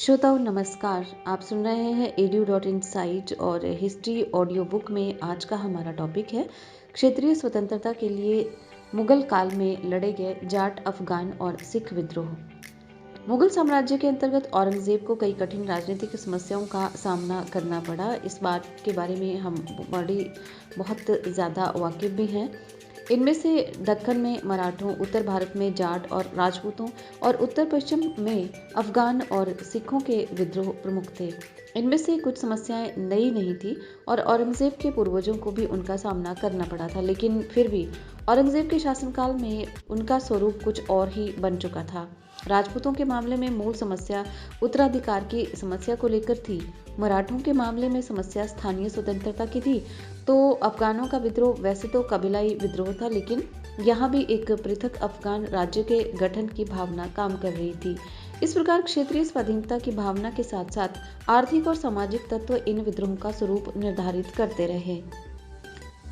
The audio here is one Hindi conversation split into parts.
श्रोताओं नमस्कार। आप सुन रहे हैं edu.insight और हिस्ट्री ऑडियो बुक में आज का हमारा टॉपिक है क्षेत्रीय स्वतंत्रता के लिए मुगल काल में लड़े गए जाट, अफगान और सिख विद्रोह। मुगल साम्राज्य के अंतर्गत औरंगजेब को कई कठिन राजनीतिक समस्याओं का सामना करना पड़ा। इस बात के बारे में हम बहुत ज़्यादा वाकिफ भी हैं। इनमें से दक्कन में मराठों, उत्तर भारत में जाट और राजपूतों और उत्तर पश्चिम में अफगान और सिखों के विद्रोह प्रमुख थे। इनमें से कुछ समस्याएं नई नहीं थी और औरंगजेब के पूर्वजों को भी उनका सामना करना पड़ा था, लेकिन फिर भी औरंगजेब के शासनकाल में उनका स्वरूप कुछ और ही बन चुका था। राजपूतों के मामले में मूल समस्या उत्तराधिकार की समस्या को लेकर थी। मराठों के मामले में समस्या स्थानीय स्वतंत्रता की थी। तो अफगानों का विद्रोह वैसे तो कबीलाई विद्रोह था, लेकिन यहाँ भी एक पृथक अफगान राज्य के गठन की भावना काम कर रही थी। इस प्रकार क्षेत्रीय स्वाधीनता की भावना के साथ साथ आर्थिक और सामाजिक तत्व इन विद्रोहों का स्वरूप निर्धारित करते रहे।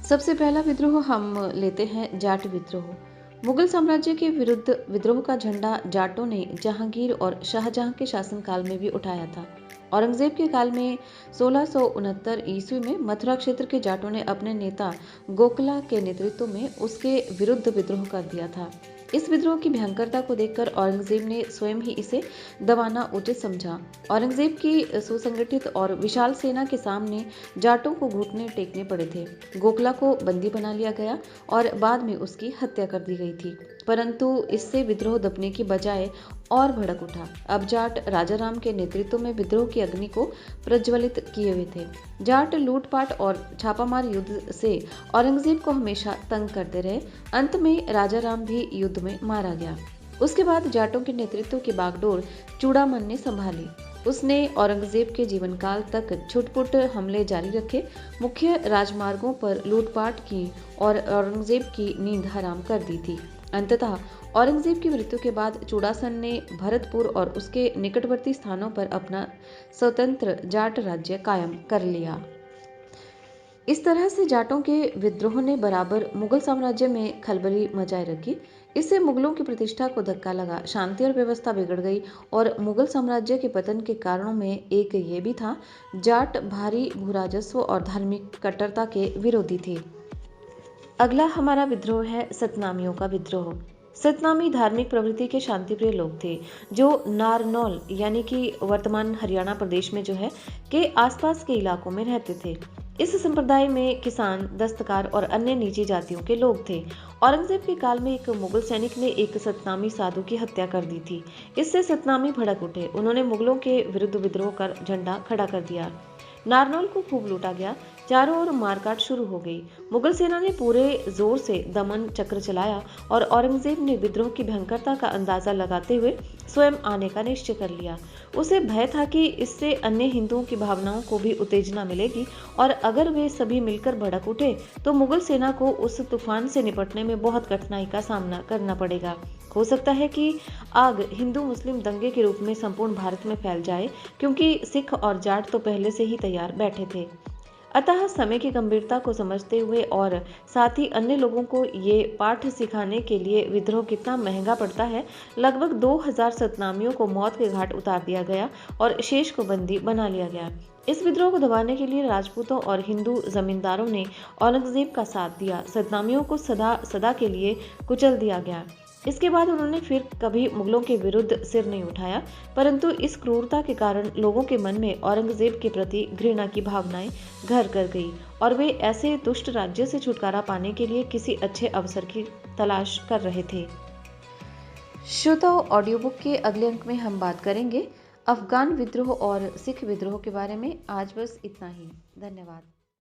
सबसे पहला विद्रोह हम लेते हैं जाट विद्रोह। मुगल साम्राज्य के विरुद्ध विद्रोह का झंडा जाटों ने जहांगीर और शाहजहां के शासनकाल में भी उठाया था। औरंगजेब के काल में 1669 ईस्वी में मथुरा क्षेत्र के जाटों ने अपने नेता गोखला के नेतृत्व में उसके विरुद्ध विद्रोह कर दिया था। इस विद्रोह की भयंकरता को देखकर औरंगजेब ने स्वयं ही इसे दबाना उचित समझा। औरंगजेब की सुसंगठित और विशाल सेना के सामने जाटों को घुटने टेकने पड़े थे। गोखला को बंदी बना लिया गया और बाद में उसकी हत्या कर दी गई थी, परंतु इससे विद्रोह दबने की बजाय और भड़क उठा। अब जाट राजाराम के नेतृत्व में विद्रोह की अग्नि को प्रज्वलित किए हुए थे। जाट लूटपाट और छापामार युद्ध से औरंगजेब को हमेशा तंग करते रहे। अंत में राजाराम भी युद्ध में मारा गया। उसके बाद जाटों के नेतृत्व की बागडोर चूड़ामन ने संभाली। उसने औरंगजेब के जीवन काल तक छुटपुट हमले जारी रखे, मुख्य राजमार्गों पर लूटपाट की और औरंगजेब की नींद हराम कर दी थी। अंततः औरंगजेब की मृत्यु के बाद चूड़ासन ने भरतपुर और उसके निकटवर्ती स्थानों पर अपना स्वतंत्र जाट राज्य कायम कर लिया। इस तरह से जाटों के विद्रोह ने बराबर मुगल साम्राज्य में खलबली मचाए रखी। इससे मुगलों की प्रतिष्ठा को धक्का लगा, शांति और व्यवस्था बिगड़ गई और मुगल साम्राज्य के पतन के कारणों में एक ये भी था, जाट भारी भूराजस्व और धार्मिक कट्टरता के विरोधी थे। अगला हमारा विद्रोह है सतनामियों का विद्रोह। सतनामी धार्मिक प्रवृत्ति के शांतिप्रिय लोग थे, जो नारनौल यानी कि वर्तमान हरियाणा प्रदेश में जो है के आसपास के इलाकों में रहते थे। इस संप्रदाय में किसान, दस्तकार और अन्य निजी जातियों के लोग थे। औरंगजेब के काल में एक मुगल सैनिक ने एक सतनामी साधु की हत्या कर दी थी। इससे सतनामी भड़क उठे। उन्होंने मुगलों के विरुद्ध विद्रोह कर झंडा खड़ा कर दिया। नारनौल को खूब लूटा गया। चारों ओर मारकाट शुरू हो गई। मुगल सेना ने पूरे जोर से दमन चक्र चलाया और औरंगजेब ने विद्रोह की भयंकरता का अंदाजा लगाते हुए स्वयं आने का निश्चय कर लिया। उसे भय था कि इससे अन्य हिंदुओं की भावनाओं को भी उत्तेजना मिलेगी और अगर वे सभी मिलकर भड़क उठे तो मुगल सेना को उस तूफान से निपटने में बहुत कठिनाई का सामना करना पड़ेगा। हो सकता है कि आग हिंदू मुस्लिम दंगे के रूप में संपूर्ण भारत में फैल जाए, क्योंकि सिख और जाट तो पहले से ही तैयार बैठे थे। अतः समय की गंभीरता को समझते हुए और साथ ही अन्य लोगों को ये पाठ सिखाने के लिए विद्रोह कितना महंगा पड़ता है, लगभग 2000 सतनामियों को मौत के घाट उतार दिया गया और शेष को बंदी बना लिया गया। इस विद्रोह को दबाने के लिए राजपूतों और हिंदू जमींदारों ने औरंगजेब का साथ दिया। सतनामियों को सदा के लिए कुचल दिया गया। इसके बाद उन्होंने फिर कभी मुगलों के विरुद्ध सिर नहीं उठाया, परंतु इस क्रूरता के कारण लोगों के मन में औरंगजेब के प्रति घृणा की भावनाएं घर कर गई और वे ऐसे दुष्ट राज्य से छुटकारा पाने के लिए किसी अच्छे अवसर की तलाश कर रहे थे। श्रोताओं, ऑडियो बुक के अगले अंक में हम बात करेंगे अफगान विद्रोह और सिख विद्रोह के बारे में। आज बस इतना ही। धन्यवाद।